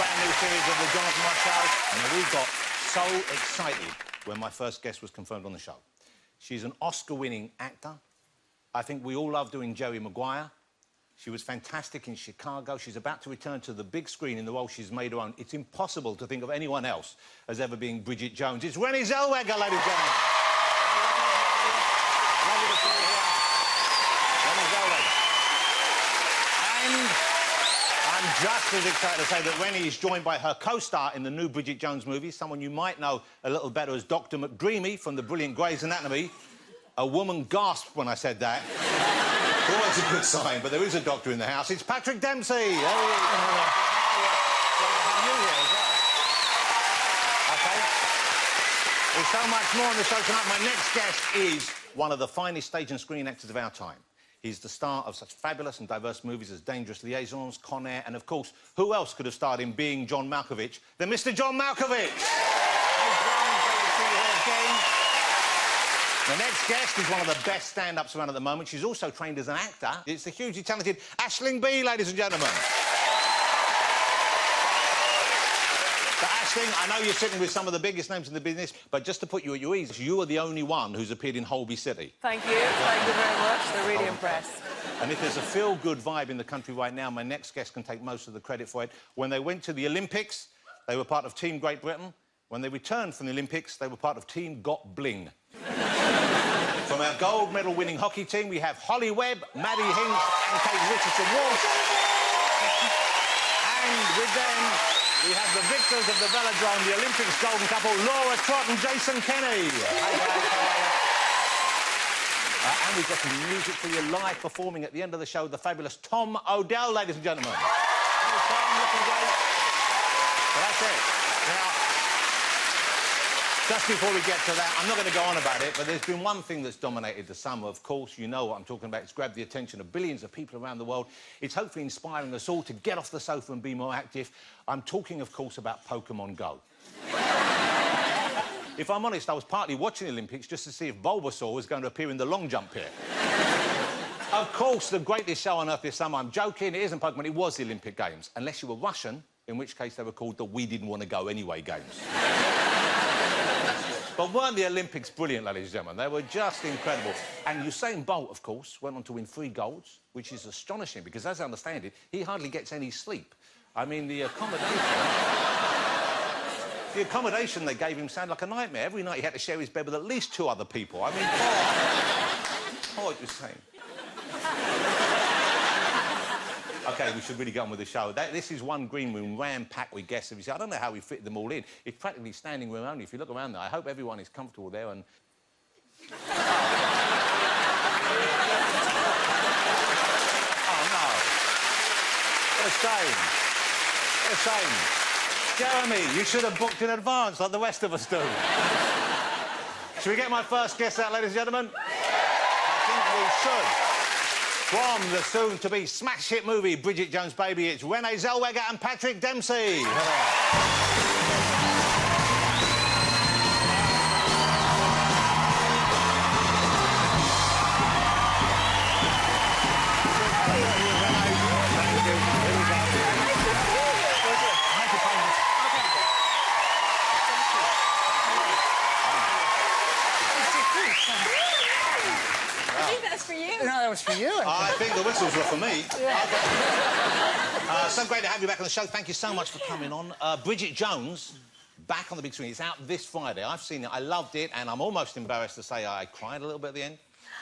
brand new series of The Jonathan Ross Show. Now, we got so excited when my first guest was confirmed on the show. She's an Oscar-winning actor. I think we all love doing Jerry Maguire. She was fantastic in Chicago. She's about to return to the big screen in the role she's made her own. It's impossible to think of anyone else as ever being Bridget Jones. It's Renée Zellweger, ladies and gentlemen. Lovely to see you here. Renée Zellweger. And I'm just as excited to say that Renée is joined by her co-star in the new Bridget Jones movie, someone you might know a little better as Dr. McDreamy from the brilliant Grey's Anatomy. A woman gasped when I said that. Always a good sign, but there is a doctor in the house. It's Patrick Dempsey. There he is. OK. There's so much more on the show tonight. My next guest is one of the finest stage and screen actors of our time. He's the star of such fabulous and diverse movies as Dangerous Liaisons, Con Air, and, of course, who else could have starred in Being John Malkovich than Mr. John Malkovich? Hey, John, great to see you here again. The next guest is one of the best stand-ups around at the moment. She's also trained as an actor. It's the hugely talented Aisling Bea, ladies and gentlemen. So, Aisling, I know you're sitting with some of the biggest names in the business, but just to put you at your ease, you are the only one who's appeared in Holby City. Thank you. Thank you very much. They're really impressed. And if there's a feel-good vibe in the country right now, my next guest can take most of the credit for it. When they went to the Olympics, they were part of Team Great Britain. When they returned from the Olympics, they were part of Team Got Bling. From our gold medal-winning hockey team, we have Holly Webb, Maddie Hinks and Kate Richardson-Walsh. And with them, we have the victors of the velodrome, the Olympics golden couple, Laura Trott and Jason Kenny. Hey, guys, how are you? And we've got some music for you live performing at the end of the show, the fabulous Tom Odell, ladies and gentlemen. Hey, Tom, looking great. So that's it. Now, just before we get to that, I'm not going to go on about it, but there's been one thing that's dominated the summer, of course. You know what I'm talking about. It's grabbed the attention of billions of people around the world. It's hopefully inspiring us all to get off the sofa and be more active. I'm talking, of course, about Pokemon Go. If I'm honest, I was partly watching the Olympics just to see if Bulbasaur was going to appear in the long jump pit. Of course, the greatest show on earth this summer. I'm joking, it isn't Pokemon, it was the Olympic Games. Unless you were Russian, in which case they were called the We Didn't Want to Go Anyway Games. But weren't the Olympics brilliant, ladies and gentlemen? They were just incredible. And Usain Bolt, of course, went on to win 3 golds, which is astonishing, because as I understand it, he hardly gets any sleep. I mean, the accommodation they gave him sounded like a nightmare. Every night he had to share his bed with at least 2 other people. I mean, poor Usain. OK, we should really get on with the show. This is one green room ram-packed with guests. I don't know how we fit them all in. It's practically standing room only. If you look around there, I hope everyone is comfortable there and... Oh, no. What a shame. What a shame. Jeremy, you should have booked in advance like the rest of us do. Should we get my first guest out, ladies and gentlemen? I think we should. From the soon-to-be smash hit movie Bridget Jones' Baby, it's Renée Zellweger and Patrick Dempsey. Was for you. I think the whistles were for me. Yeah. Okay. So great to have you back on the show. Thank you so much for coming on. Bridget Jones, back on the big screen. It's out this Friday. I've seen it. I loved it, and I'm almost embarrassed to say I cried a little bit at the end.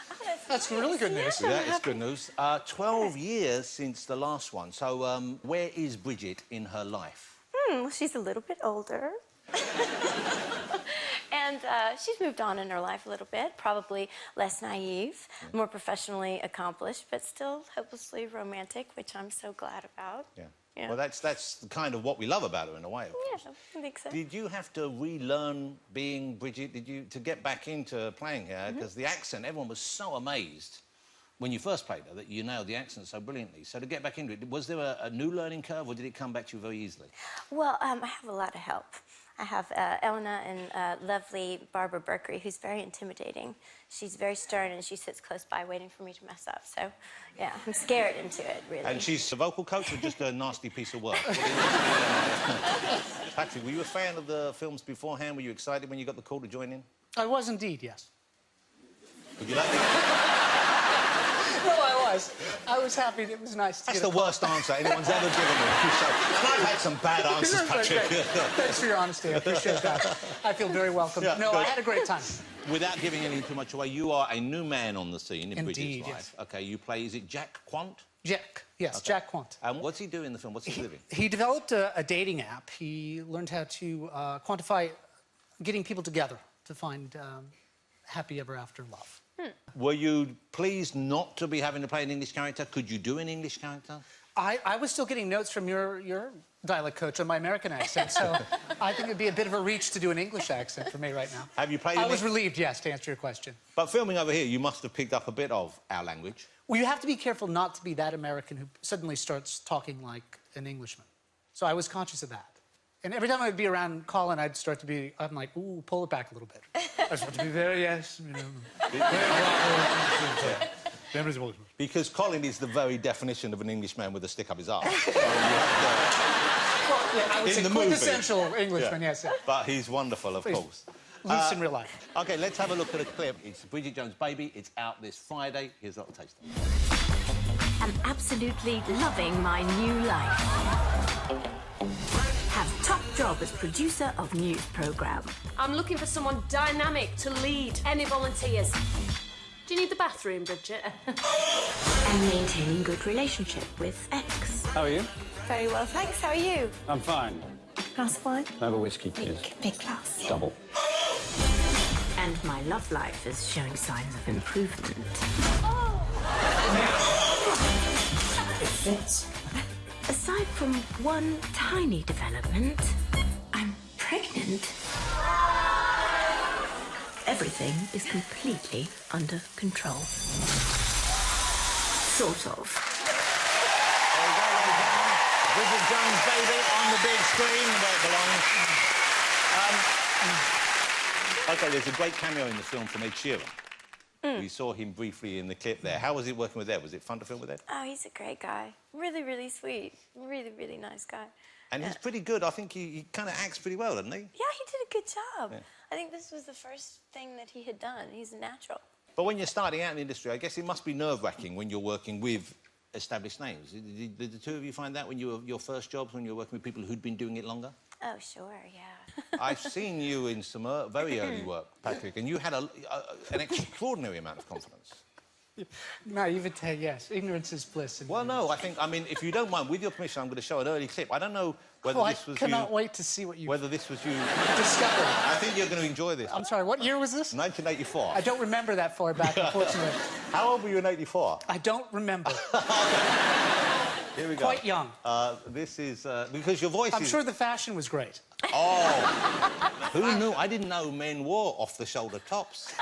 Oh, that's really good news. Yeah, it's good news. 12 years since the last one. So, where is Bridget in her life? Well, she's a little bit older. And she's moved on in her life a little bit, probably less naive, more professionally accomplished, but still hopelessly romantic, which I'm so glad about. Yeah. Yeah. Well, that's kind of what we love about her, in a way, of course. Yeah, I think so. Did you have to relearn being Bridget? To get back into playing her? Because the accent, everyone was so amazed when you first played her that you nailed the accent so brilliantly. So to get back into it, was there a new learning curve, or did it come back to you very easily? Well, I have a lot of help. I have Elena and lovely Barbara Berkery, who's very intimidating. She's very stern, and she sits close by waiting for me to mess up. So, yeah, I'm scared into it, really. And she's a vocal coach or just a nasty piece of work? Patrick, were you a fan of the films beforehand? Were you excited when you got the call to join in? I was indeed, yes. Would you like to... No, I was. I was happy. It was nice to That's get the worst answer anyone's ever given me. So, I've had some bad answers, Patrick. Thanks for your honesty. I appreciate that. I feel very welcome. Yeah, no, good. I had a great time. Without giving anything too much away, you are a new man on the scene in Indeed, Bridget's yes. life. OK, you play, is it Jack Quant? Jack, yes, Okay. Jack Quant. And what's he doing in the film? What's he living? He developed a dating app. He learned how to quantify getting people together to find happy ever after love. Were you pleased not to be having to play an English character? Could you do an English character? I was still getting notes from your dialect coach on my American accent, so I think it'd be a bit of a reach to do an English accent for me right now. Have you played I any- was relieved, yes, to answer your question. But filming over here, you must have picked up a bit of our language. Well, you have to be careful not to be that American who suddenly starts talking like an Englishman. So I was conscious of that. And every time I'd be around Colin, I'd start to be, I'm like, ooh, pull it back a little bit. I'd start to be very, yes, you know. Because Colin is the very definition of an Englishman with a stick up his arse. So Well, yeah, I would In say the movie. quintessential Englishman, Yeah. yes. Yeah. But he's wonderful, of course. Loose in real life. OK, let's have a look at a clip. It's Bridget Jones' Baby. It's out this Friday. Here's a little taste. I'm absolutely loving my new life. Have top job as producer of news programme. I'm looking for someone dynamic to lead. Any volunteers? Do you need the bathroom, Bridget? And maintaining good relationship with ex. How are you? Very well, thanks. How are you? I'm fine. Glass of wine? Have a whiskey, please. Big glass. Double. And my love life is showing signs of improvement. It fits. Aside from one tiny development, I'm pregnant. Everything is completely under control. Sort of. There you go, ladies and gentlemen. Bridget Jones' Baby on the big screen where it belongs. OK, there's a great cameo in the film from Ed Sheeran. We saw him briefly in the clip there. How was it working with Ed? Was it fun to film with Ed? Oh, he's a great guy. Really, really sweet. Really, really nice guy. And he's pretty good. I think he kind of acts pretty well, doesn't he? Yeah, he did a good job. Yeah. I think this was the first thing that he had done. He's a natural. But when you're starting out in the industry, I guess it must be nerve-wracking when you're working with established names. Did the two of you find that when you were your first jobs, when you were working with people who'd been doing it longer? Oh, sure, yeah. I've seen you in some very early work, Patrick, and you had an extraordinary amount of confidence. Naivete, yes. Ignorance is bliss. Well, no, I mean, if you don't mind, with your permission, I'm going to show an early clip. I don't know whether this was I cannot wait to see what you Whether this was you... discovered. I think you're going to enjoy this. I'm sorry, what year was this? 1984. I don't remember that far back, unfortunately. How old were you in 84? I don't remember. Here we go. Quite young. This is... because your voice I'm is... sure the fashion was great. Oh! Who knew? I didn't know men wore off-the-shoulder tops.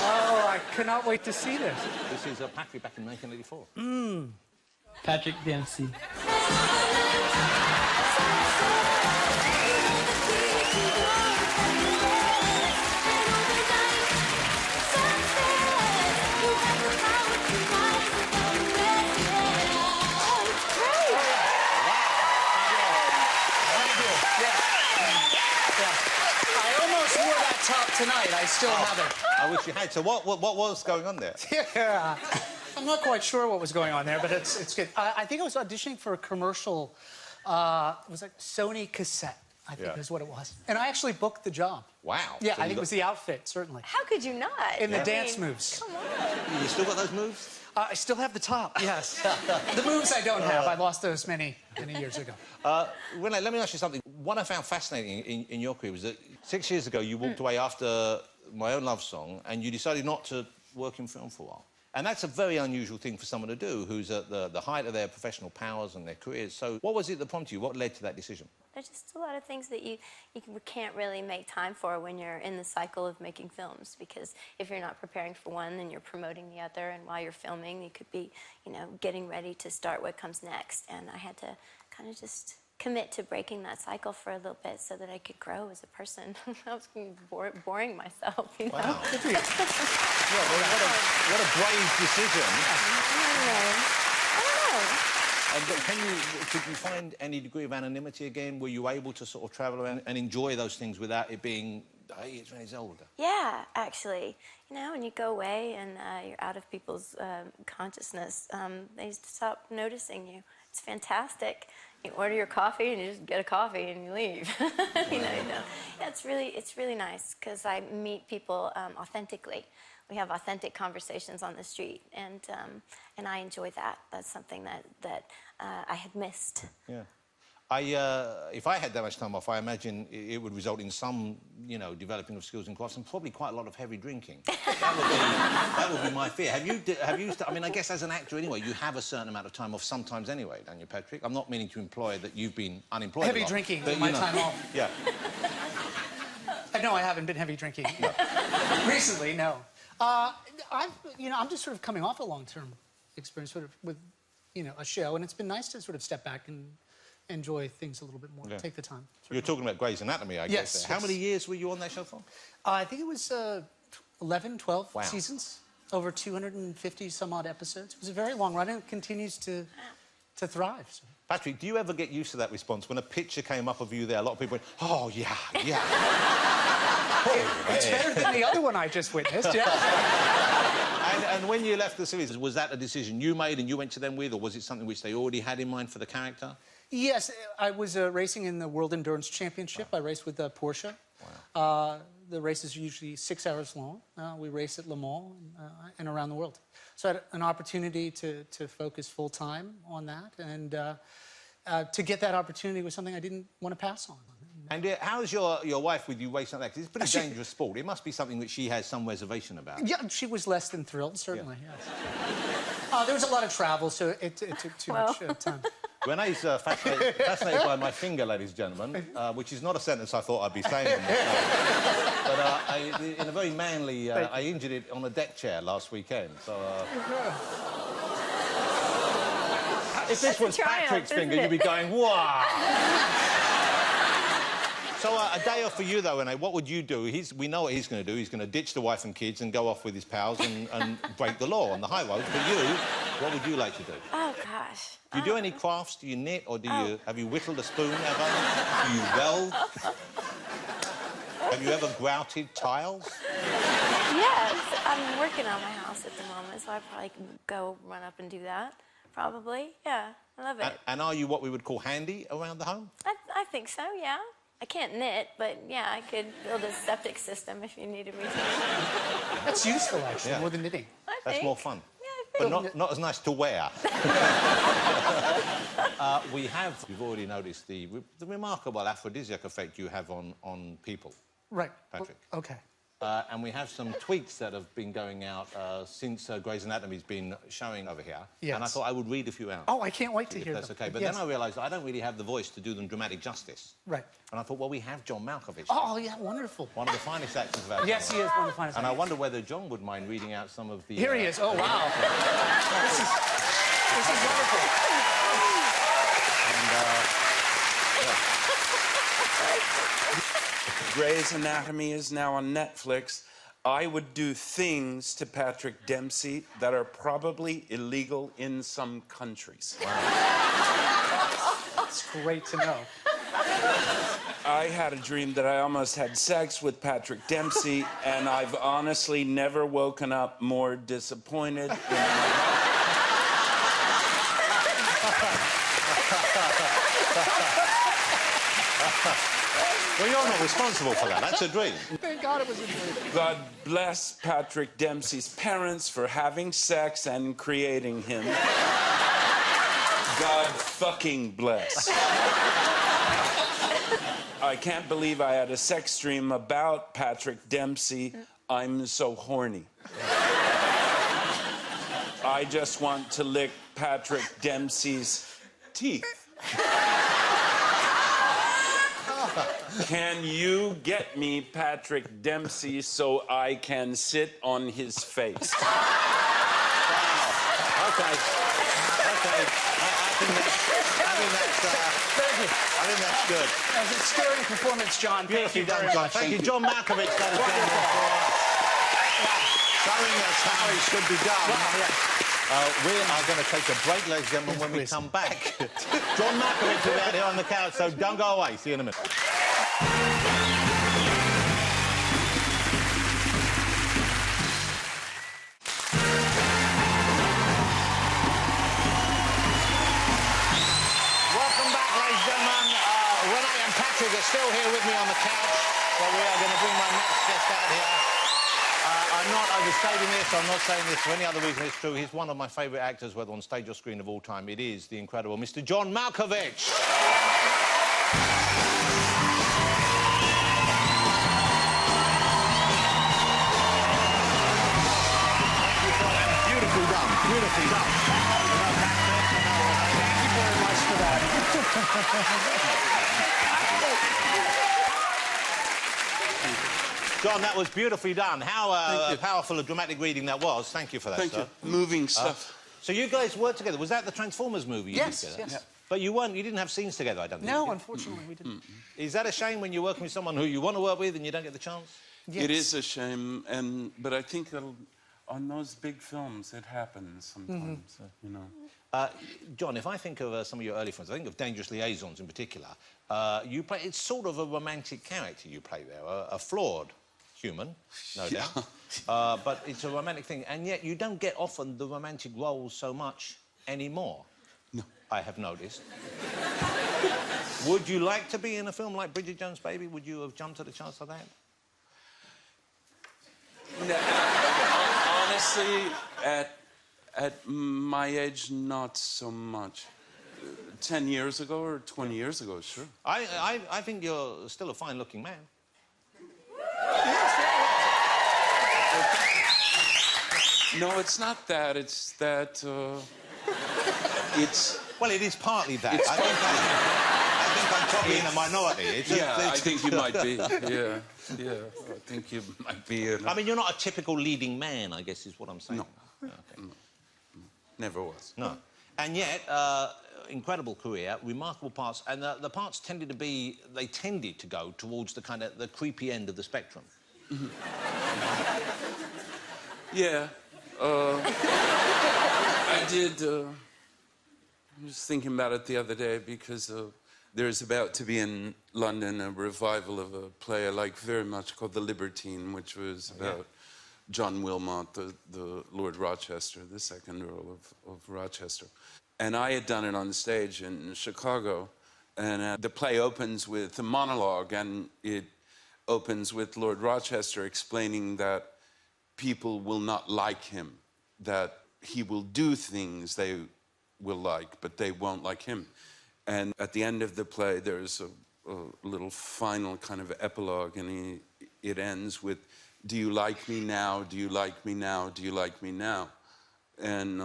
Oh, I cannot wait to see this. This is Patrick back in 1984. Patrick Dempsey. I almost wore that top tonight. I still have it. I wish you had. So what was going on there? Yeah. I'm not quite sure what was going on there, but it's good. I think I was auditioning for a commercial. It was like Sony cassette, I think is what it was. And I actually booked the job. Wow. Yeah, So I think it was the outfit, certainly. How could you not? In the I dance mean, moves. Come on. You still got those moves? I still have the top, yes. The moves I don't have. I lost those many years ago. Renee, let me ask you something. What I found fascinating in your career was that 6 years ago you walked away after My Own Love Song and you decided not to work in film for a while. And that's a very unusual thing for someone to do who's at the height of their professional powers and their careers. So what was it that prompted you? What led to that decision? There's just a lot of things that you can't really make time for when you're in the cycle of making films, because if you're not preparing for one, then you're promoting the other, and while you're filming, you could be, you know, getting ready to start what comes next. And I had to kind of just commit to breaking that cycle for a little bit so that I could grow as a person. I was boring myself, you know? Wow. Yeah, well, what a brave decision. I don't know. But could you find any degree of anonymity again? Were you able to sort of travel around and enjoy those things without it being, hey, it's when he's older? Yeah, actually. You know, when you go away and you're out of people's consciousness, they stop noticing you. It's fantastic. You order your coffee and you just get a coffee and you leave. you know. Yeah, it's really nice because I meet people authentically. We have authentic conversations on the street, and I enjoy that. That's something that I had missed. Yeah. If I had that much time off, I imagine it would result in some, you know, developing of skills and crafts, and probably quite a lot of heavy drinking. That would be my fear. Have you? I mean, I guess as an actor anyway, you have a certain amount of time off sometimes anyway, don't you, Patrick? I'm not meaning to imply that you've been unemployed. Heavy drinking, but, my time off. Yeah. No, I haven't been heavy drinking. No. Recently, no. I'm just sort of coming off a long-term experience, sort of with, a show, and it's been nice to sort of step back and enjoy things a little bit more. Yeah. Take the time. You're talking about Grey's Anatomy, I guess. Yes. How many years were you on that show for? I think it was 11, 12 Wow. seasons, over 250 some odd episodes. It was a very long run, and it continues to thrive. So. Patrick, do you ever get used to that response when a picture came up of you there? A lot of people went, "Oh yeah." It's better than the other one I just witnessed. Yeah. And when you left the series, was that a decision you made and you went to them with, or was it something which they already had in mind for the character? Yes, I was racing in the World Endurance Championship. I raced with Porsche. Wow. The races are usually 6 hours long. We race at Le Mans and around the world. So I had an opportunity to focus full time on that, and to get that opportunity was something I didn't want to pass on. And how's your wife with you racing like that? 'Cause it's a pretty dangerous sport. It must be something that she has some reservation about. Yeah, she was less than thrilled, certainly, yes. There was a lot of travel, so it took too much time. Renee's fascinated by my finger, ladies and gentlemen, which is not a sentence I thought I'd be saying on this show. But in a very manly... I injured it on a deck chair last weekend, so... if this was Patrick's finger, you'd be going, wow! So a day off for you, though, Renee, what would you do? We know what he's going to do. He's going to ditch the wife and kids and go off with his pals and break the law on the high road. But you, what would you like to do? Oh, gosh. Do you do any crafts? Do you knit, or have you whittled a spoon ever? Do you weld? Have you ever grouted tiles? Yes, I'm working on my house at the moment, so I probably can go run up and do that. Probably, yeah. I love it. And are you what we would call handy around the home? I think so, yeah. I can't knit, but yeah, I could build a septic system if you needed me to. That's useful, actually, Yeah. more than knitting. That's more fun. Yeah, I think. But not as nice to wear. You've already noticed the remarkable aphrodisiac effect you have on people. Right. Patrick. Okay. And we have some tweets that have been going out since Grey's Anatomy's been showing over here. Yes. And I thought I would read a few out. Oh, I can't wait to hear That's them. okay. But yes. then I realised I don't really have the voice to do them dramatic justice. Right. And I thought, well, we have John Malkovich. Oh, yeah, wonderful. One of the finest actors of our Yes, time. he is one of the finest. And I wonder whether John would mind reading out some of the... Here he is. Oh, wow. this is wonderful. And, Grey's Anatomy is now on Netflix. I would do things to Patrick Dempsey that are probably illegal in some countries. Wow. It's great to know. I had a dream that I almost had sex with Patrick Dempsey, and I've honestly never woken up more disappointed in my life. Well, you're not responsible for that. That's a dream. Thank God it was a dream. God bless Patrick Dempsey's parents for having sex and creating him. God fucking bless. I can't believe I had a sex dream about Patrick Dempsey. I'm so horny. I just want to lick Patrick Dempsey's teeth. Can you get me Patrick Dempsey so I can sit on his face? Wow. Okay. Okay. I think that's good. That was a stirring performance, John. Thank you Beautifully done, very John. much. Thank you. John Malkovich, ladies and gentlemen, for showing us how it should be done. We are going to take a break, ladies and gentlemen, when we come back. John Malkovich is out here on the couch, so don't go away. See you in a minute. Welcome back, ladies and gentlemen. Renee and Patrick are still here with me on the couch, so we are going to bring my next guest out here. I'm not overstating this, I'm not saying this for any other reason, it's true. He's one of my favourite actors, whether on stage or screen of all time. It is the incredible Mr. John Malkovich. Beautifully done, beautifully done. Thank you very much for that. John, that was beautifully done. How powerful a dramatic reading that was. Thank you for that, Thank sir. you. Moving stuff. So you guys worked together. Was that the Transformers movie you Yes, did together? yes. But you didn't have scenes together, I don't think. No, did you? unfortunately, we didn't. Is that a shame when you're working with someone who you want to work with and you don't get the chance? Yes. It is a shame, but I think on those big films, it happens sometimes, you know. John, if I think of some of your early films, I think of Dangerous Liaisons in particular. It's sort of a romantic character you play there, a flawed human, no doubt. But it's a romantic thing, and yet you don't get often the romantic roles so much anymore. No. I have noticed. Would you like to be in a film like Bridget Jones' Baby? Would you have jumped at a chance like that? No, honestly, at my age, not so much. 10 years ago or 20 years ago, sure. I think you're still a fine-looking man. No, it's not that. It's that. It's. Well, it is partly that. I think I'm probably in a minority. I think you might be. Yeah. I think you might be. I mean, you're not a typical leading man, I guess, is what I'm saying. No. Okay. No. Never was. No. And yet, incredible career, remarkable parts, and the parts tended to go towards the kind of the creepy end of the spectrum. Yeah. I did. I was thinking about it the other day because there's about to be in London a revival of a play I like very much called The Libertine, which was about John Wilmot, the Lord Rochester, the second Earl of Rochester. And I had done it on stage in Chicago, and the play opens with a monologue, and it opens with Lord Rochester explaining that people will not like him, that he will do things they will like, but they won't like him. And at the end of the play, there's a little final kind of epilogue, and it ends with, "Do you like me now? Do you like me now? Do you like me now?" And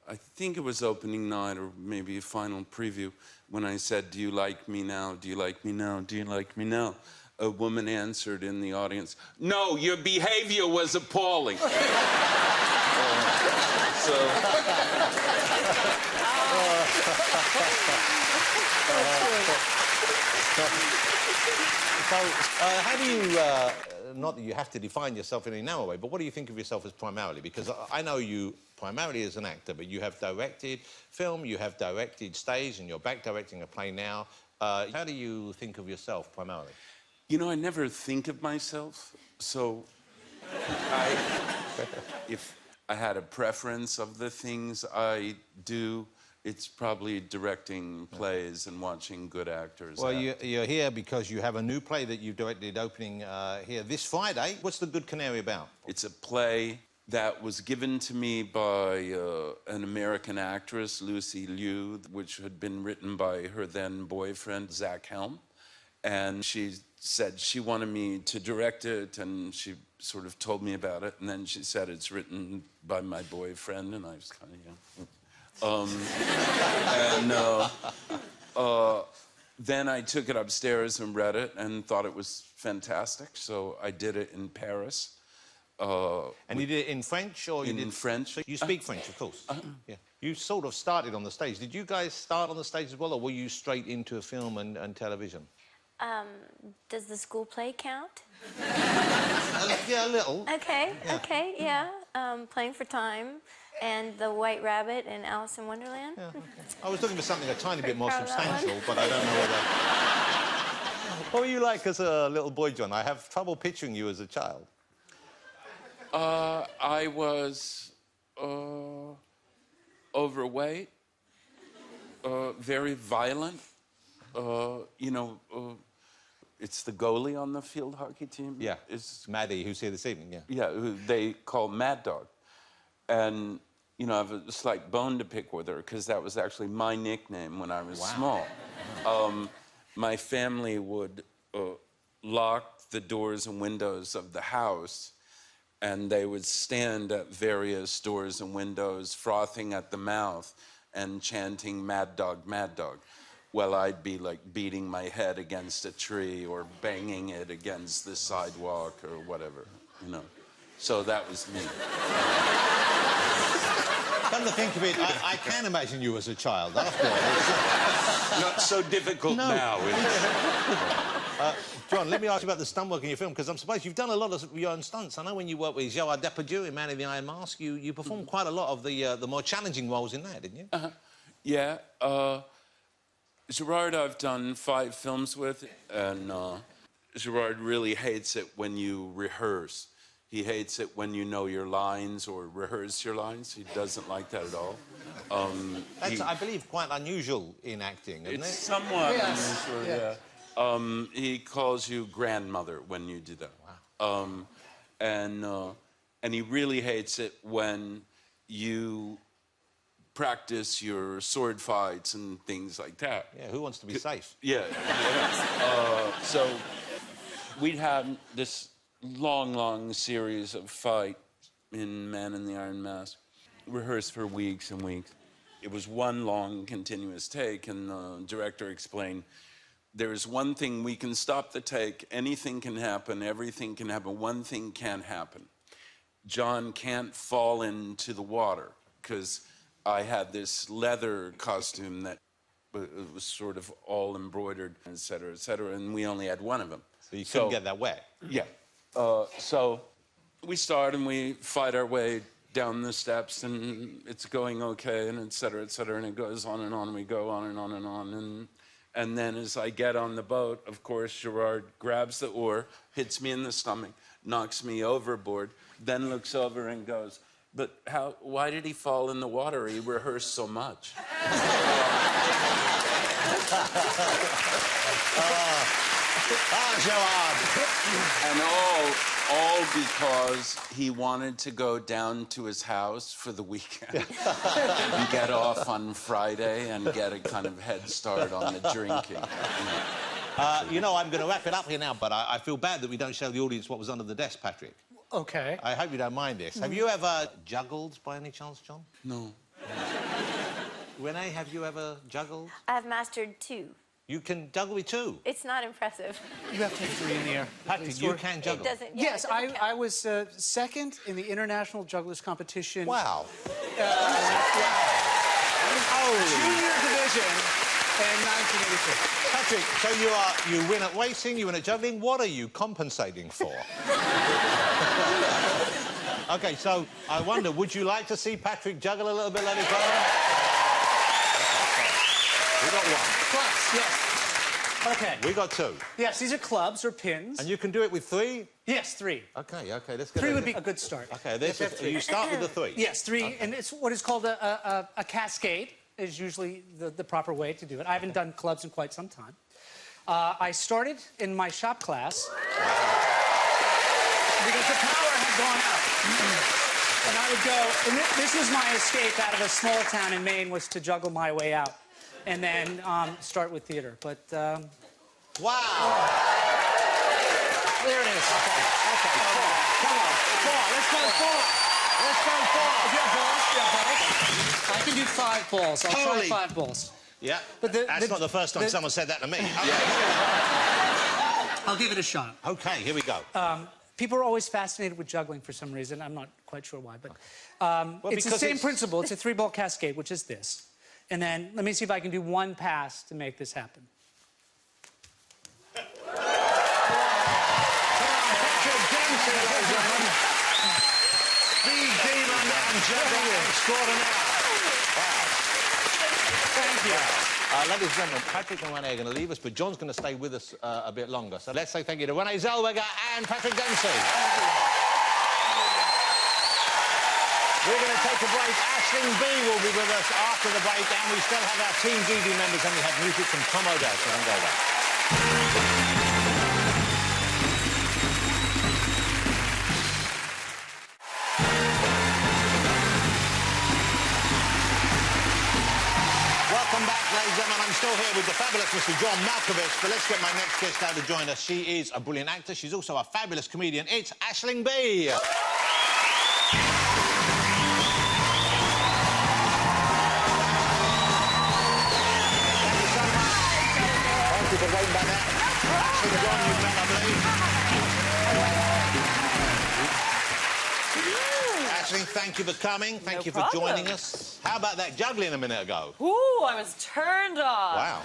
I think it was opening night or maybe a final preview when I said, "Do you like me now? Do you like me now? Do you like me now?" A woman answered in the audience, "No, your behavior was appalling." How do you, not that you have to define yourself in any narrow way, but what do you think of yourself as primarily? Because I know you primarily as an actor, but you have directed film, you have directed stage, and you're back directing a play now. How do you think of yourself primarily? You know, I never think of myself, so if I had a preference of the things I do, it's probably directing plays and watching good actors. Well, you're here because you have a new play that you've directed opening here this Friday. What's The Good Canary about? It's a play that was given to me by an American actress, Lucy Liu, which had been written by her then boyfriend, Zach Helm. And she said she wanted me to direct it, and she sort of told me about it. And then she said it's written by my boyfriend, and I was kind of, then I took it upstairs and read it and thought it was fantastic. So I did it in Paris. And you did it in French or you did... In French. You speak French, of course. Yeah. You sort of started on the stage. Did you guys start on the stage as well, or were you straight into film and television? Does the school play count? Yeah, a little. Okay, okay, yeah. Playing for Time and The White Rabbit and Alice in Wonderland. Yeah, okay. I was looking for something a tiny bit more proud of that substantial, but I don't know whether... What were you like as a little boy, John? I have trouble picturing you as a child. I was overweight, very violent. You know, it's the goalie on the field hockey team. Yeah, it's Maddie, who's here this evening, yeah. Yeah, who they call Mad Dog. And, you know, I have a slight bone to pick with her because that was actually my nickname when I was small. My family would lock the doors and windows of the house, and they would stand at various doors and windows, frothing at the mouth and chanting, "Mad Dog, Mad Dog." Well, I'd be, like, beating my head against a tree or banging it against the sidewalk or whatever, you know. So that was me. Come to think of it, I can imagine you as a child, after all. Not so difficult now. John, let me ask you about the stunt work in your film, because I'm surprised you've done a lot of your own stunts. I know when you worked with Gerard Depardieu in Man in the Iron Mask, you performed quite a lot of the more challenging roles in that, didn't you? Yeah. Gerard I've done 5 films with, and Gerard really hates it when you rehearse. He hates it when you know your lines or rehearse your lines. He doesn't like that at all. That's, I believe, quite unusual in acting, isn't It's it? somewhat unusual, yeah. He calls you grandmother when you do that. Wow. And he really hates it when you practice your sword fights and things like that. Yeah, who wants to be safe? Yeah. So we'd had this long series of fights in Man in the Iron Mask. Rehearsed for weeks and weeks. It was one long continuous take, and the director explained, there's one thing, we can stop the take, anything can happen, everything can happen, one thing can't happen. John can't fall into the water, because I had this leather costume that was sort of all embroidered, et cetera, and we only had one of them. So you couldn't get that wet? Yeah. So we start and we fight our way down the steps, and it's going okay, and et cetera, and it goes on and on, and we go on and on and on. And then as I get on the boat, of course, Gerard grabs the oar, hits me in the stomach, knocks me overboard, then looks over and goes, but why did he fall in the water? He rehearsed so much. Gerard! And all because he wanted to go down to his house for the weekend and get off on Friday and get a kind of head start on the drinking. You know, I'm going to wrap it up here now, but I feel bad that we don't show the audience what was under the desk, Patrick. Okay. I hope you don't mind this. Have you ever juggled, by any chance, John? No. Renee, have you ever juggled? I've mastered 2. You can juggle with 2? It's not impressive. You have to take 3 in the air. Patrick, you can juggle. It doesn't. Yeah, Yes, it doesn't count. I was second in the International Jugglers Competition. Wow. Junior division in 1986. Patrick, so you win at racing, you win at juggling. What are you compensating for? OK, so I wonder, would you like to see Patrick juggle a little bit later on? We got 1. Clubs, yes. OK. We got 2. Yes, these are clubs or pins. And you can do it with 3? Yes, 3. OK, let's get 3 would be a good start. OK, you start with the 3. Yes, 3, and it's what is called a cascade is usually the proper way to do it. I haven't done clubs in quite some time. I started in my shop class because the power had gone out. And I would go, and this was my escape out of a small town in Maine, was to juggle my way out. And then start with theater. But, Wow! There it is. Okay. Come on. 4. Let's go 4. If you have balls, I can do 5 balls. I'll try Holy- 5 balls. Yeah, But that's not the first time someone said that to me. I'll give it a shot. OK, here we go. People are always fascinated with juggling for some reason. I'm not quite sure why, but it's the because same principle. It's a 3-ball cascade, which is this. And then let me see if I can do one pass to make this happen. Patrick Dempsey, ladies and gentlemen. Speed demon and juggling extraordinaire. Wow. Thank you. Ladies and gentlemen, Patrick and Renee are going to leave us, but John's going to stay with us a bit longer. So let's say thank you to Renee Zellweger and Patrick Dempsey. We're going to take a break. Aisling Bea will be with us after the break, and we still have our Team DD members, and we have music from Tom O'Dell, so don't go away. Welcome back, ladies and gentlemen. I'm still here with the fabulous Mr. John Malkovich, but let's get my next guest out to join us. She is a brilliant actor. She's also a fabulous comedian. It's Aisling Bea. Thank you for waiting back there. Aisling, John, you've met, I believe. Aisling, thank you for coming. Thank you for joining us. How about that juggling a minute ago? Ooh, I was turned on. Wow.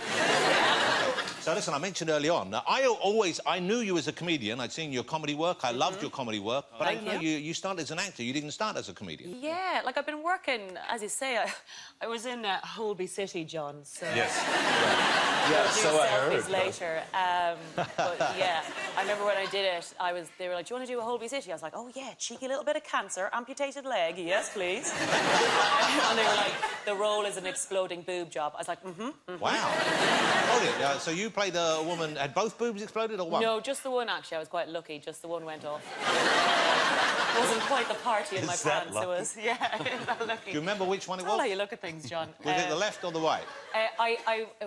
So listen, I mentioned early on, I knew you as a comedian. I'd seen your comedy work. I loved your comedy work. But I didn't know you started as an actor. You didn't start as a comedian. Yeah, like I've been working, as you say, I was in Holby City, John, so... Yes. Yeah, so I heard. Later. But yeah, I remember when I did it, they were like, do you want to do a Holby City? I was like, oh yeah, cheeky little bit of cancer, amputated leg, yes please. And they were like, the role is an exploding boob job. I was like, Wow. Brilliant. So you played a woman, had both boobs exploded or one? No, just the one actually. I was quite lucky, just the one went off. It wasn't quite the party in my pants, it was, yeah, not lucky. Do you remember which one it was? That's how you look at things, John. Was it the left or the right?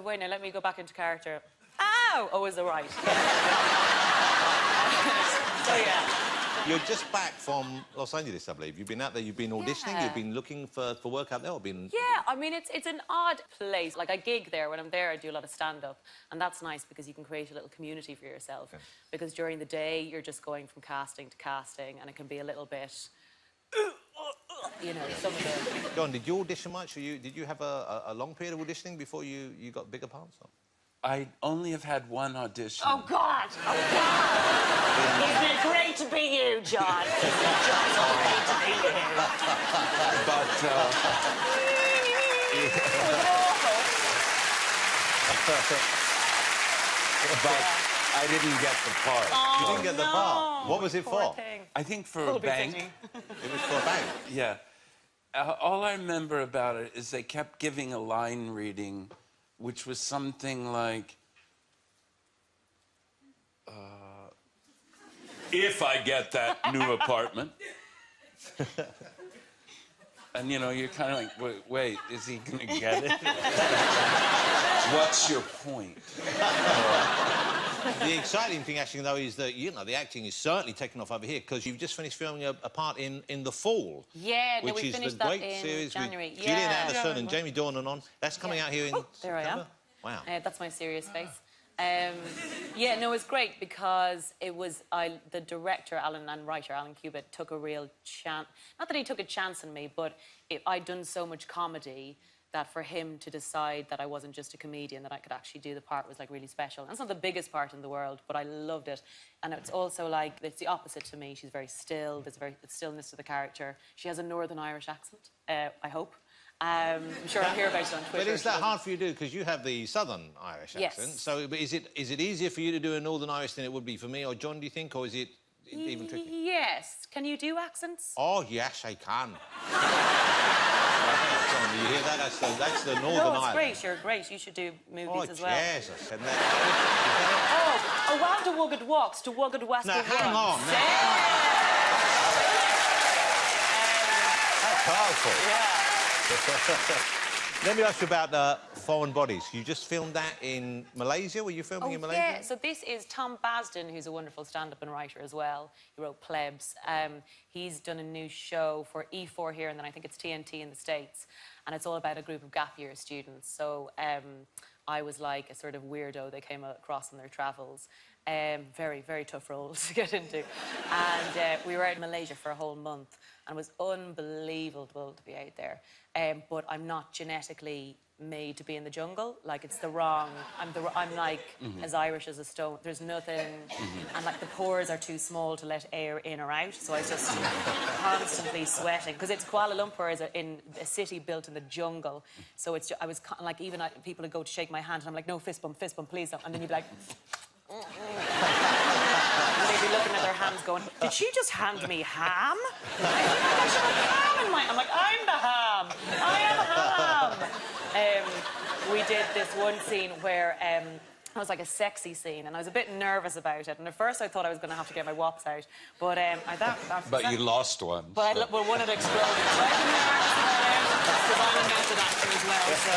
Wait, now, let me go back into character. Ow! Oh, it was the right. So, yeah. You're just back from Los Angeles, I believe. You've been out there, you've been auditioning, Yeah. you've been looking for work out there, or been... Yeah, I mean, it's an odd place. Like, I gig there. When I'm there, I do a lot of stand-up. And that's nice because you can create a little community for yourself. Yeah. Because during the day, you're just going from casting to casting, and it can be a little bit... You know, some of the... John, did you audition much? Or did you have a long period of auditioning before you got bigger parts? Or? I only have had one audition. Oh, God! Oh, God! Isn't it great to be you, John? John, it's great to be you. But, but I didn't get the part. Oh, you didn't get the part? What was it Poor for? thing. I think for a bank. It was for a bank? Yeah. All I remember about it is they kept giving a line reading, which was something like, if I get that new apartment. And, you know, you're kind of like, wait, is he going to get it? What's your point? The exciting thing, actually, though, is that, you know, the acting is certainly taking off over here because you've just finished filming a part in The Fall. Yeah, no, which we is finished the that great in series January. with Gillian Anderson and Jamie Dornan on. That's coming out here in There September. I am. Wow. That's my serious face. Yeah, no, it's great because it was the director, and writer, Alan Cubitt, took a real chance. Not that he took a chance on me, but I'd done so much comedy that for him to decide that I wasn't just a comedian, that I could actually do the part was like really special. And it's not the biggest part in the world, but I loved it. And it's also like, it's the opposite to me. She's very still, there's very stillness to the character. She has a Northern Irish accent, I hope. I'm sure I'll hear about it on Twitter. But is that hard for you to do? Because you have the Southern Irish accent. Yes. So but is it easier for you to do a Northern Irish than it would be for me or John, do you think? Or is it even tricky? Yes. Can you do accents? Oh, yes, I can. John, do you hear that? That's the Northern No, it's Ireland. great. You're great. You should do movies as well. Jesus. And Oh, while the Wugged walks, to Wugged West. now, hang on. That's powerful. Yeah. Let me ask you about Foreign Bodies. You just filmed that in Malaysia? Were you filming in Malaysia? Yeah, so this is Tom Basden, who's a wonderful stand-up and writer as well. He wrote Plebs. He's done a new show for E4 here, and then I think it's TNT in the States. And it's all about a group of gap year students. So I was like a sort of weirdo they came across on their travels. Very, very tough role to get into. And we were out in Malaysia for a whole month, and it was unbelievable to be out there. But I'm not genetically made to be in the jungle. Like, it's the wrong... I'm like as Irish as a stone. There's nothing... And, like, the pores are too small to let air in or out, so I was just constantly sweating. Because Kuala Lumpur is in a city built in the jungle. So it's... I was... Like, even people would go to shake my hand, and I'm like, no, fist bump, please don't. And then you'd be like... And they'd be looking at their hands going, did she just hand me ham? I should have ham in my... I'm like, I'm the ham. I am ham. We did this one scene where it was like a sexy scene, and I was a bit nervous about it. And at first I thought I was going to have to get my wops out. But But you lost one. But so. well, one had exploded. So I was nervous about it, because I'm a method actor as well, so...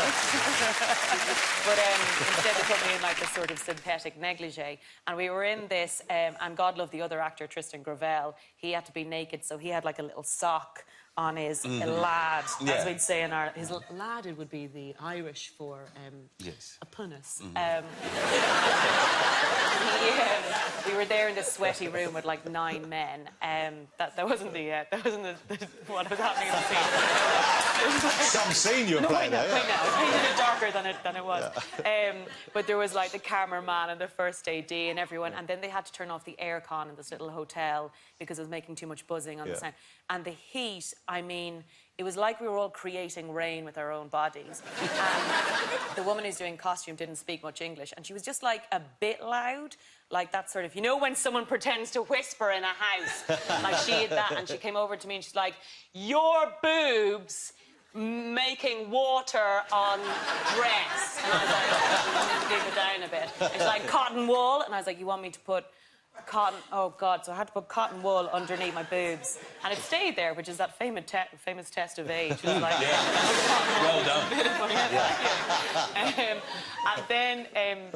But instead they put me in, like, this sort of synthetic negligee. And we were in this, and God love the other actor, Tristan Gravel. He had to be naked, so he had, like, a little sock on his lad, as we'd say in Ireland. His lad, it would be the Irish for yes. a punis. We were there in this sweaty room with like 9 men. That wasn't what was happening in the scene. Some scene you were playing there. I know. I painted it darker than it was. Yeah. But there was like the cameraman and the first AD and everyone, and then they had to turn off the aircon in this little hotel because it was making too much buzzing on the sound. And the heat, I mean, it was like we were all creating rain with our own bodies. And the woman who's doing costume didn't speak much English, and she was just like a bit loud, like that sort of, you know, when someone pretends to whisper in a house, like she did that. And she came over to me and she's like, your boobs making water on dress. And I was like, keep it down a bit. It's like cotton wool, and I was like, you want me to put cotton... Oh, God, so I had to put cotton wool underneath my boobs. And it stayed there, which is that famous test of age. It was like... Well done. And then,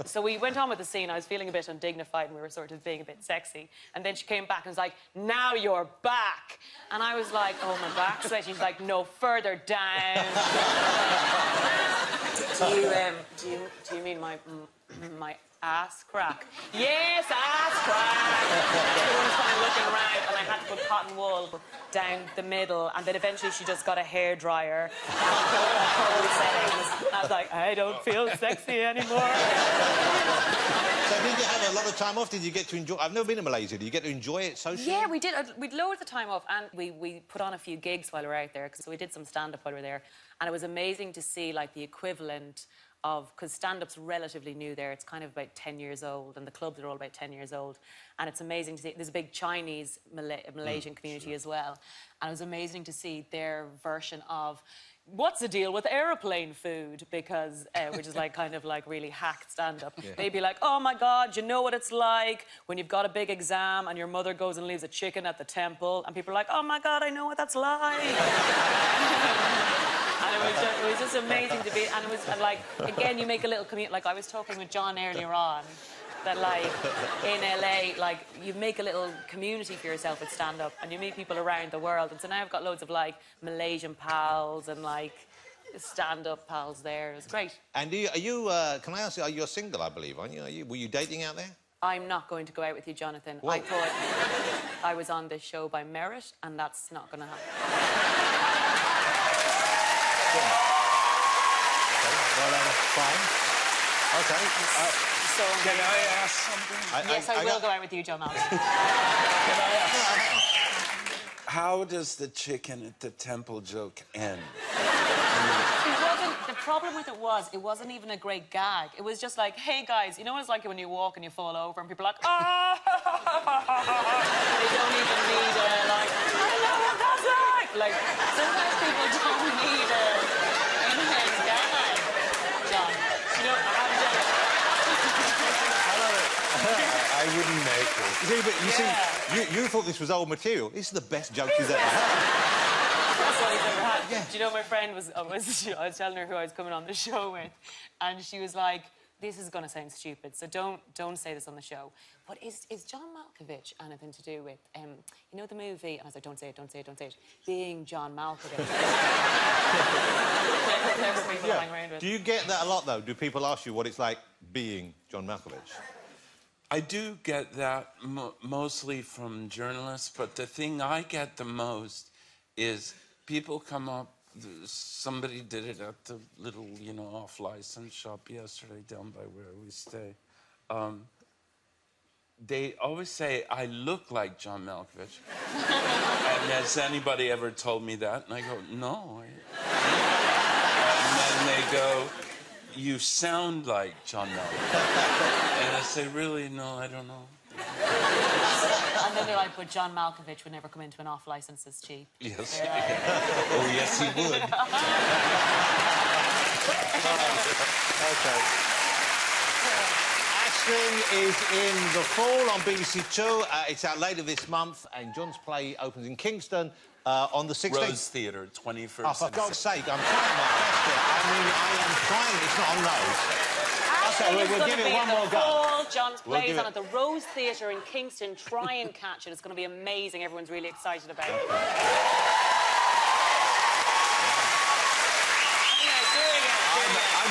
so we went on with the scene. I was feeling a bit undignified, and we were sort of being a bit sexy. And then she came back and was like, now you're back. And I was like, oh, my back's sweaty. She's like, no, further down. Do you mean my ass crack? Yes, ass crack. Everyone's kind of looking around, and I had to put cotton wool down the middle, and then eventually she just got a hairdryer. I was like, I don't feel sexy anymore. So did you have a lot of time off? Did you get to enjoy... I've never been to Malaysia. Did you get to enjoy it socially? Yeah, we did. We'd load the time off, and we put on a few gigs while we were out there, because we did some stand-up while we were there, and it was amazing to see, like, the equivalent of... Because stand-up's relatively new there. It's kind of about 10 years old, and the clubs are all about 10 years old. And it's amazing to see... There's a big Chinese Malaysian community as well. And it was amazing to see their version of... What's the deal with aeroplane food? Because, which is like kind of like really hacked stand-up. Yeah. They'd be like, oh my God, you know what it's like when you've got a big exam and your mother goes and leaves a chicken at the temple, and people are like, oh my God, I know what that's like. And it was just amazing to be, and it was like, again, you make a little community. Like I was talking with John earlier on, that like in LA, like you make a little community for yourself with stand-up, and you meet people around the world. And so now I've got loads of like Malaysian pals and like stand-up pals there. It was great. And are you can I ask you, you're single, I believe, aren't you? Were you dating out there? I'm not going to go out with you, Jonathan. Whoa. I thought I was on this show by merit, and that's not going to happen. Yeah. Okay, well, fine. Okay. So can I ask something? Yes, I will go out with you, John Malcolm. Can I ask? How does the chicken at the temple joke end? The problem with it wasn't even a great gag. It was just like, hey guys, you know what it's like when you walk and you fall over and people are like, ah! They don't even need a like, I know what that's like. Like sometimes people don't need a in-head gag. John, you know, I haven't done it. I wouldn't make it. You see, but you thought this was old material. This is the best joke she's ever had. That's all he's ever had. Yeah. Do you know, my friend I was telling her who I was coming on the show with, and she was like, this is going to sound stupid, so don't say this on the show. But is John Malkovich anything to do with, you know the movie? And I was like, don't say it. Being John Malkovich. Yeah. Do you get that a lot, though? Do people ask you what it's like being John Malkovich? I do get that mostly from journalists, but the thing I get the most is people come up. Somebody did it at the little, off-license shop yesterday down by where we stay. They always say, I look like John Malkovich. And has anybody ever told me that? And I go, no. And then they go, you sound like John Malkovich. And I say, really? No, I don't know. And then they're like, but John Malkovich would never come into an off-licence as cheap. Yes. Oh, yes, he would. OK. Aisling is in The Fall on BBC Two. It's out later this month, and John's play opens in Kingston on the 16th. Rose Theatre, 21st. Oh, for God's sake, I'm trying my best here. I mean, I am trying. It's not on those. OK, we'll give it one more go. John's plays on at the Rose Theatre in Kingston. Try and catch it. It's going to be amazing. Everyone's really excited about it. I'm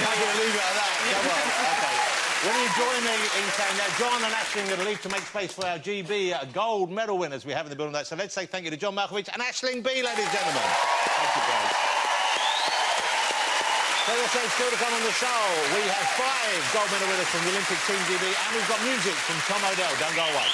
not going to leave it at that. Come on. OK. Will you join me in saying that John and Aisling are going to leave to make space for our GB gold medal winners we have in the building? So let's say thank you to John Malkovich and Aisling B, ladies and gentlemen. Thank you, guys. So let's say still to come on the show, we have 5 gold medal winners from the Olympic Team GB, and we've got music from Tom Odell. Don't go away.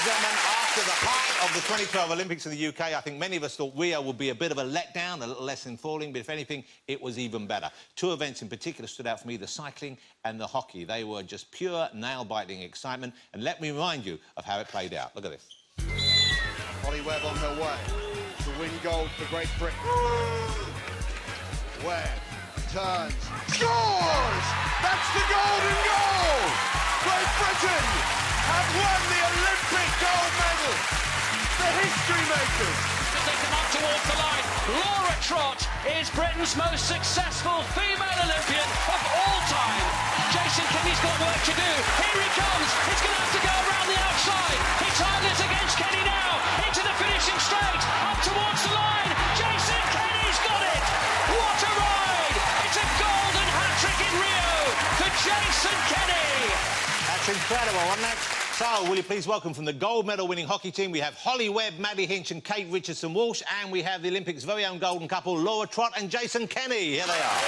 After the height of the 2012 Olympics in the UK, I think many of us thought Rio would be a bit of a letdown, a little less enthralling, but if anything, it was even better. 2 events in particular stood out for me, the cycling and the hockey. They were just pure, nail-biting excitement, and let me remind you of how it played out. Look at this. Holly Webb on her way to win gold for Great Britain. Webb turns, scores! That's the golden goal! Great Britain have won the Olympic gold medal! The history makers! As they come up towards the line, Laura Trott is Britain's most successful female Olympian of all time. Jason Kenny's got work to do. Here he comes. He's going to have to go around the outside. He targets against Kenny now. Into the finishing straight. Up towards the line. Jason Kenny's got it. What a ride. It's a golden hat-trick in Rio for Jason Kenny. That's incredible, wasn't it? So, will you please welcome from the gold medal winning hockey team, we have Holly Webb, Maddie Hinch and Kate Richardson-Walsh, and we have the Olympics' very own golden couple, Laura Trott and Jason Kenny. Here they are.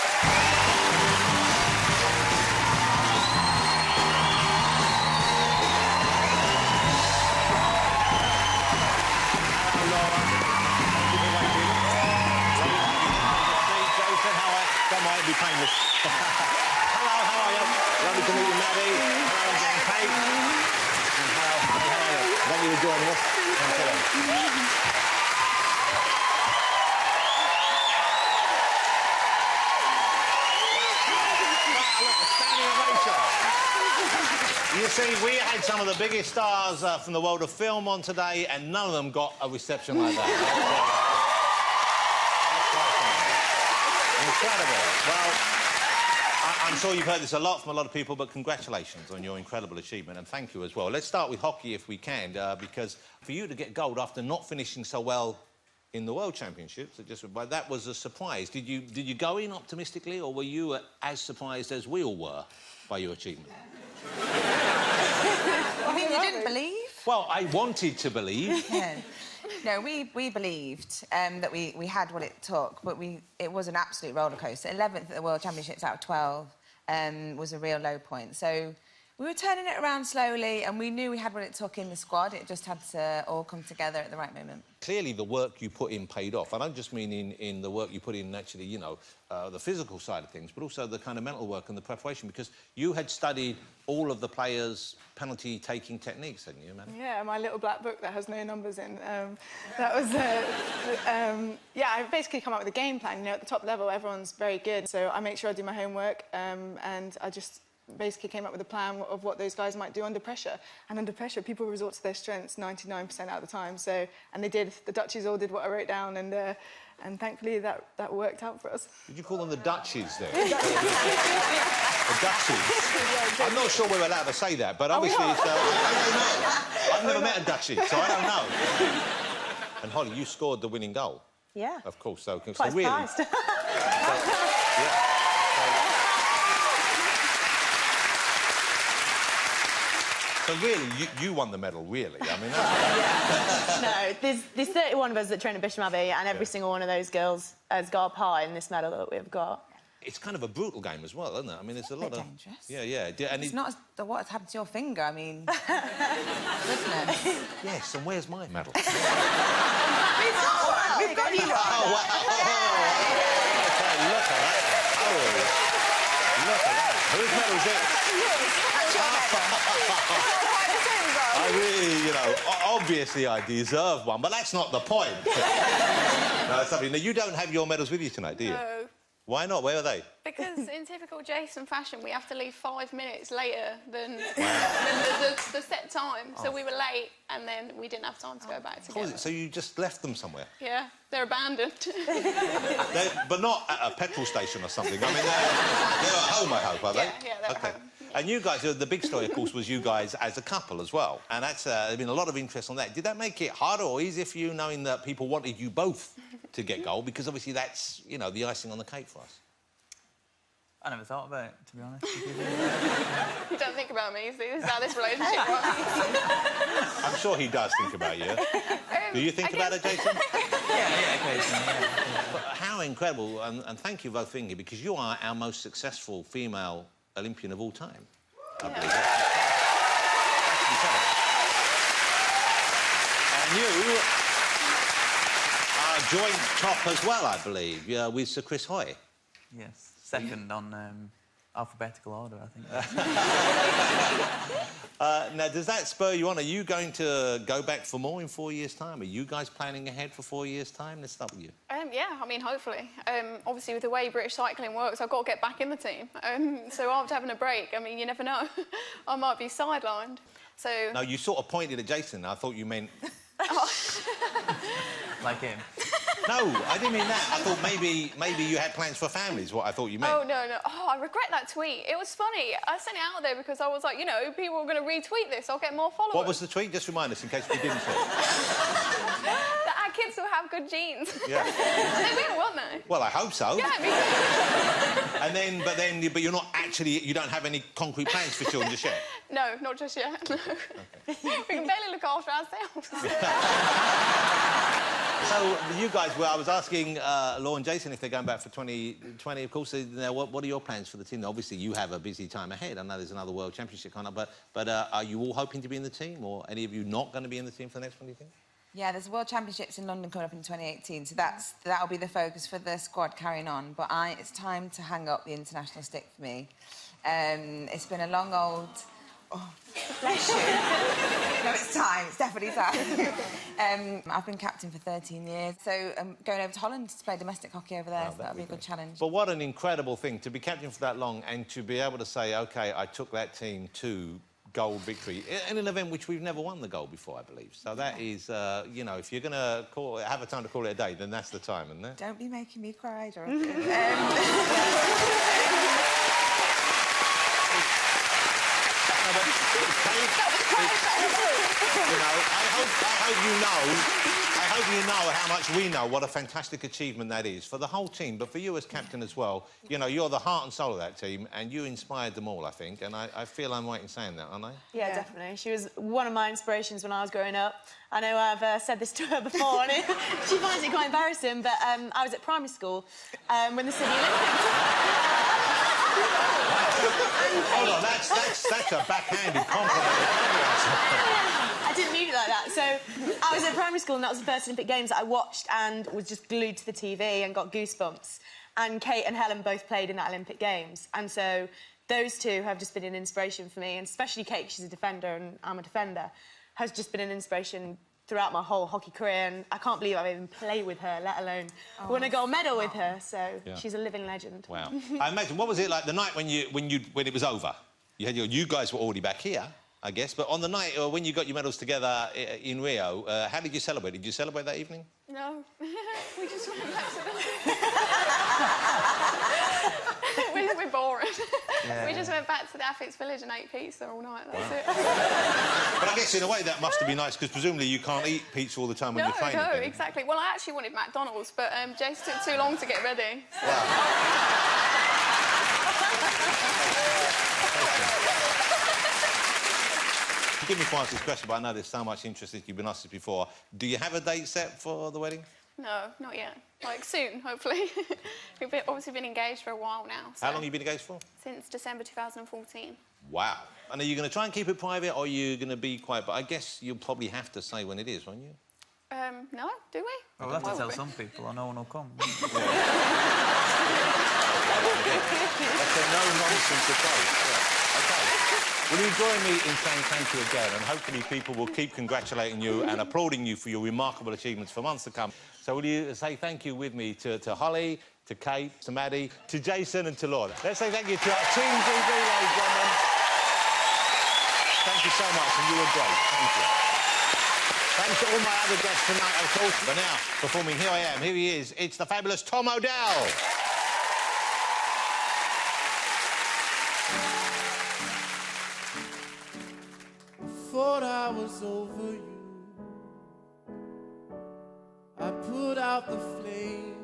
Hello, Laura. Thank you for waiting. Jason, how are you? Don't mind, it'll be painless. Hello, how are you? Lovely to meet you, Maddie. Hello, Kate. Thank you for joining us. You see, we had some of the biggest stars from the world of film on today, and none of them got a reception like that. That's incredible. Well, I'm sure you've heard this a lot from a lot of people, but congratulations on your incredible achievement, and thank you as well. Let's start with hockey, if we can, because for you to get gold after not finishing so well in the World Championships, that was a surprise. Did you go in optimistically, or were you as surprised as we all were by your achievement? I mean, you didn't believe? Well, I wanted to believe. Yeah. No, we believed that we had what it took, but it was an absolute rollercoaster. 11th at the World Championships out of 12 was a real low point. So we were turning it around slowly, and we knew we had what it took in the squad. It just had to all come together at the right moment. Clearly, the work you put in paid off. I don't just mean in the work you put in, actually, you know, the physical side of things, but also the kind of mental work and the preparation, because you had studied all of the players' penalty-taking techniques, hadn't you, man? Yeah, my little black book that has no numbers in. That was... yeah, I basically come up with a game plan. You know, at the top level, everyone's very good, so I make sure I do my homework, and I just basically came up with a plan of what those guys might do under pressure. And under pressure, people resort to their strengths 99% out of the time. So, and they did. The Dutchies all did what I wrote down, and thankfully that worked out for us. Did you call them the Dutchies then? The Dutchies. I'm not sure we're allowed to say that, but obviously it's, I don't know. I've never met a Dutchie, so I don't know. And Holly, you scored the winning goal. Yeah. Of course, so Quite really. surprised. So really, you won the medal, really. I mean, No, there's 31 of us that train at Bisham Abbey, and every single one of those girls has got a part in this medal that we've got. it's kind of a brutal game as well, isn't it? I mean, there's a lot of dangerous. Yeah, yeah. And it's not what has happened to your finger. I mean, goodness. Yes, and where's my medal? We've got you one. Oh, okay, look at that. Oh, look at that. Whose medal is it? I really, you know, obviously I deserve one, but that's not the point. No, it's lovely. Now, you don't have your medals with you tonight, do you? No. Why not? Where are they? Because in typical Jason fashion, we have to leave 5 minutes later than the set time. So we were late, and then we didn't have time to go back together. So you just left them somewhere? Yeah, they're abandoned. But not at a petrol station or something. I mean, they're at home, I hope, are they? Yeah, they're at home. And you guys, the big story, of course, was you guys as a couple as well. And that's, there's been a lot of interest on that. Did that make it harder or easier for you, knowing that people wanted you both to get gold? Because obviously that's, you know, the icing on the cake for us. I never thought about it, to be honest. You don't think about me, see? This is how this relationship works. I'm sure he does think about you. Do you think about it, Jason? Yeah, occasionally, yeah. But how incredible, and thank you both for being here, because you are our most successful female Olympian of all time, I believe. That's incredible. And you are joint top as well, I believe, with Sir Chris Hoy. Yes, second on alphabetical order, I think. Now, does that spur you on? Are you going to go back for more in 4 years' time? Are you guys planning ahead for 4 years' time? Let's start with you. Yeah, I mean, hopefully. Obviously, with the way British cycling works, I've got to get back in the team. So after having a break, I mean, you never know. I might be sidelined. So... No, you sort of pointed at Jason. I thought you meant... Like him. No, I didn't mean that. I thought maybe you had plans for families, what I thought you meant. Oh, no. Oh, I regret that tweet. It was funny. I sent it out there because I was like, you know, people are going to retweet this. I'll get more followers. What was the tweet? Just remind us, in case we didn't see it. That our kids will have good genes. Yeah. They will, won't they? Well, I hope so. Yeah, me too. But you're not actually... You don't have any concrete plans for children just yet? No, not just yet, no. Okay. We can barely look after ourselves. So, you guys, well, I was asking Law and Jason if they're going back for 2020. Of course, what are your plans for the team? Obviously, you have a busy time ahead. I know there's another World Championship coming up, but are you all hoping to be in the team, or any of you not going to be in the team for the next one, do you think? Yeah, there's World Championships in London coming up in 2018, so that'll be the focus for the squad carrying on. But it's time to hang up the international stick for me. It's been a long old... Oh, bless you. No, it's time. It's definitely time. I've been captain for 13 years, so I'm going over to Holland to play domestic hockey over there, so that'll be a good challenge. But what an incredible thing to be captain for that long and to be able to say, OK, I took that team to gold victory in an event which we've never won the gold before, I believe. So that is, you know, if you're going to have a time to call it a day, then that's the time, isn't it? Don't be making me cry, Dorothy. I hope you know how much we know what a fantastic achievement that is for the whole team, but for you as captain as well. You know, you're the heart and soul of that team, and you inspired them all, I think, and I feel I'm right in saying that, aren't I? Yeah, definitely. She was one of my inspirations when I was growing up. I know I've said this to her before, and she finds it quite embarrassing, but I was at primary school when the Sydney Olympics... Hold on, that's a backhanded compliment. I didn't mean it like that. So I was at primary school and that was the first Olympic Games that I watched and was just glued to the TV and got goosebumps. And Kate and Helen both played in that Olympic Games. And so those two have just been an inspiration for me, and especially Kate, she's a defender and I'm a defender, has just been an inspiration throughout my whole hockey career, and I can't believe I've even played with her, let alone won a gold medal with her. So she's a living legend. Wow. I imagine, what was it like the night when it was over? You guys were already back here, I guess, but on the night when you got your medals together in Rio, how did you celebrate? Did you celebrate that evening? No, we just went back to the... we're boring. Yeah. We just went back to the Athletes Village and ate pizza all night, that's it. But I guess in a way that must have been nice, because presumably you can't eat pizza all the time when you're training. No, exactly. Well, I actually wanted McDonald's, but Jason took too long to get ready. So. Forgive me for asking this question, but I know there's so much interest that you've been asked this before. Do you have a date set for the wedding? No, not yet. Like, soon, hopefully. We've obviously been engaged for a while now. So. How long have you been engaged for? Since December 2014. Wow. And are you going to try and keep it private, or are you going to be quiet? But I guess you'll probably have to say when it is, won't you? No, do we? Well, we'll have to tell some people, or no one will come. That's a no-nonsense approach. Yeah. OK. Will you join me in saying thank you again? And hopefully people will keep congratulating you and applauding you for your remarkable achievements for months to come. So will you say thank you with me to Holly, to Kate, to Maddie, to Jason and to Laura. Let's say thank you to our Team GB, ladies and gentlemen. Thank you so much, and you were great. Thank you. Thanks to all my other guests tonight, of course. But now, performing Here I Am, here he is. It's the fabulous Tom O'Dell. Thought I was over you. I put out the flame.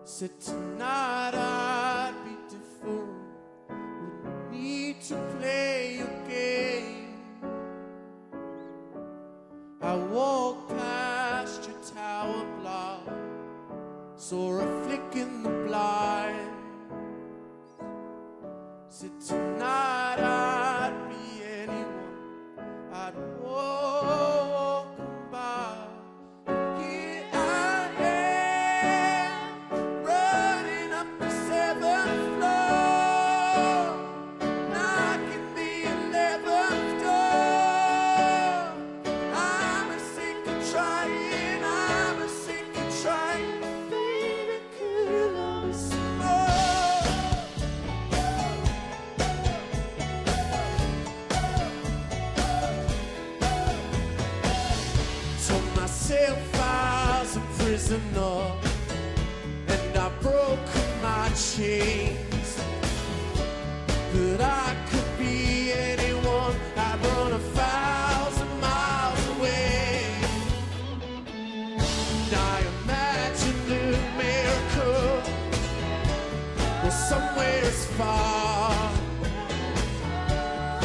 Said tonight I'd be different. Wouldn't need to play your game. I walked past your tower block, saw a flick in the blinds. Said tonight I'd be anyone I'd walk by. Here I am, running up the 7th floor, knocking the 11th door. I'm sick of trying, I'm sick of trying. Baby, could you love me some more? Told myself I was a prisoner, and I broke my chains. That I could be anyone, I'd run 1,000 miles away. And I imagined America was somewhere as far,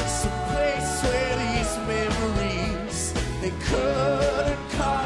some place where these memories they couldn't come.